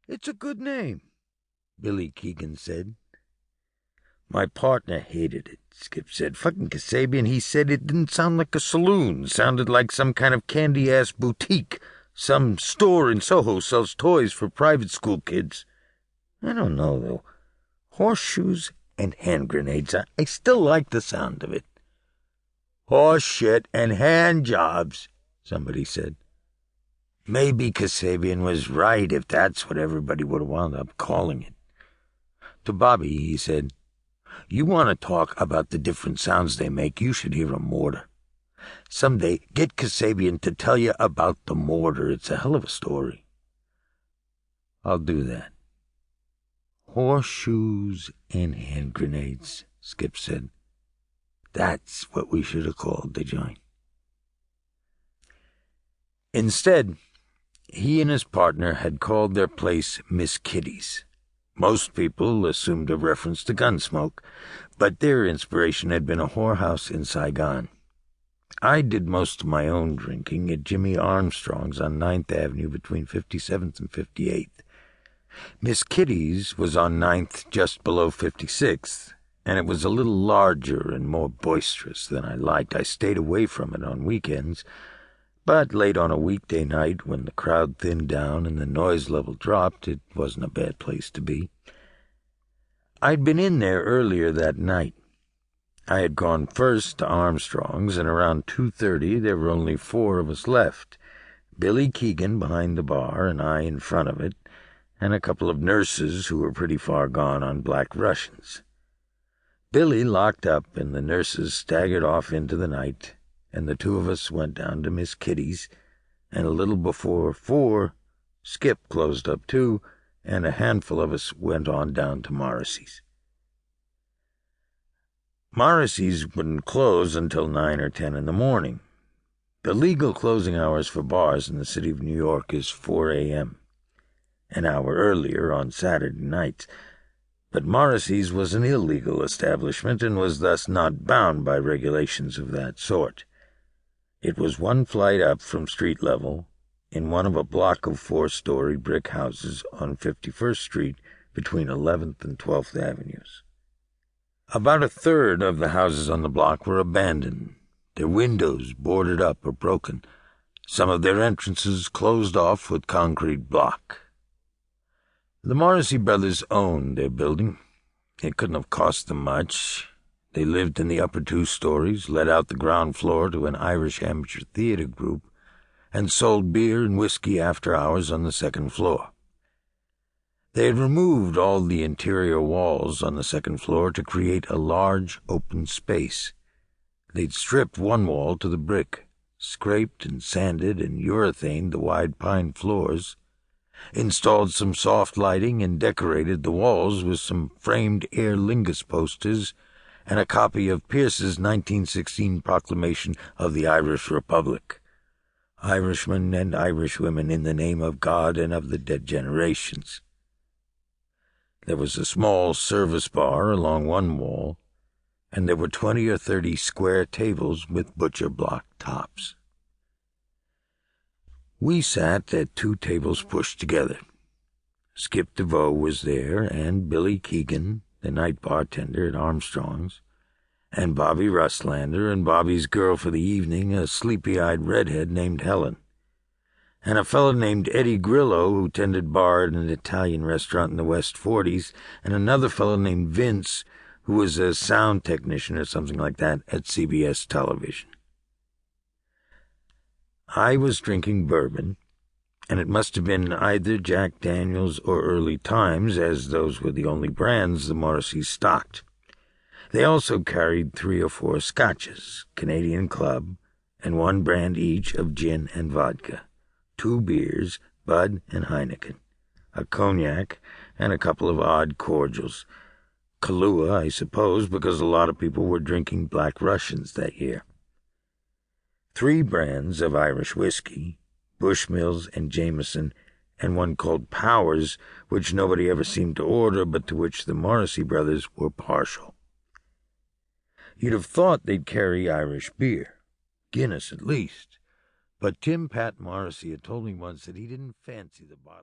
"It's a good name," Billy Keegan said. "My partner hated it," Skip said. "Fucking Kasabian, he said it didn't sound like a saloon. Sounded like some kind of candy-ass boutique. Some store in Soho sells toys for private school kids. I don't know, though. Horseshoes and hand grenades. I still like the sound of it." "Horse shit and hand jobs," somebody said. Maybe Kasabian was right if that's what everybody would have wound up calling it. To Bobby, he said, "You want to talk about the different sounds they make, you should hear a mortar. Someday, get Kasabian to tell you about the mortar. It's a hell of a story." "I'll do that." "Horseshoes and hand grenades," Skip said. "That's what we should have called the joint." Instead, he and his partner had called their place Miss Kitty's. Most people assumed a reference to Gunsmoke, but their inspiration had been a whorehouse in Saigon. I did most of my own drinking at Jimmy Armstrong's on 9th Avenue between 57th and 58th. Miss Kitty's was on 9th just below 56th, and it was a little larger and more boisterous than I liked. I stayed away from it on weekends, but late on a weekday night, when the crowd thinned down and the noise level dropped, it wasn't a bad place to be. I'd been in there earlier that night. I had gone first to Armstrong's, and around 2:30 there were only 4 of us left. Billy Keegan behind the bar, and I in front of it, and a couple of nurses who were pretty far gone on Black Russians. Billy locked up, and the nurses staggered off into the night, and the 2 of us went down to Miss Kitty's, and a little before 4, Skip closed up too, and a handful of us went on down to Morrissey's. Morrissey's wouldn't close until 9 or 10 in the morning. The legal closing hours for bars in the city of New York is 4 a.m., an hour earlier on Saturday nights, but Morrissey's was an illegal establishment and was thus not bound by regulations of that sort. It was 1 flight up from street level, in one of a block of 4-story brick houses on 51st Street between 11th and 12th Avenues. About 1/3 of the houses on the block were abandoned, their windows boarded up or broken, some of their entrances closed off with concrete block. The Morrissey brothers owned their building. It couldn't have cost them much. They lived in the upper 2 stories, let out the ground floor to an Irish amateur theater group, and sold beer and whiskey after hours on the 2nd floor. They had removed all the interior walls on the 2nd floor to create a large open space. They'd stripped one wall to the brick, scraped and sanded and urethaned the wide pine floors, installed some soft lighting, and decorated the walls with some framed Aer Lingus posters and a copy of Pierce's 1916 proclamation of the Irish Republic. Irishmen and Irishwomen in the name of God and of the dead generations. There was a small service bar along one wall, and there were 20 or 30 square tables with butcher block tops. We sat at 2 tables pushed together. Skip Devoe was there, and Billy Keegan, the night bartender at Armstrong's, and Bobby Rustlander, and Bobby's girl for the evening, a sleepy-eyed redhead named Helen, and a fellow named Eddie Grillo who tended bar at an Italian restaurant in the West 40s, and another fellow named Vince who was a sound technician or something like that at CBS television. I was drinking bourbon, and it must have been either Jack Daniels or Early Times, as those were the only brands the Morrisseys stocked. They also carried 3 or 4 scotches, Canadian Club, and 1 brand each of gin and vodka, 2 beers, Bud and Heineken, a cognac, and a couple of odd cordials. Kahlua, I suppose, because a lot of people were drinking Black Russians that year. 3 brands of Irish whiskey, Bushmills and Jameson, and one called Powers, which nobody ever seemed to order, but to which the Morrissey brothers were partial. You'd have thought they'd carry Irish beer, Guinness at least, but Tim Pat Morrissey had told me once that he didn't fancy the bottle.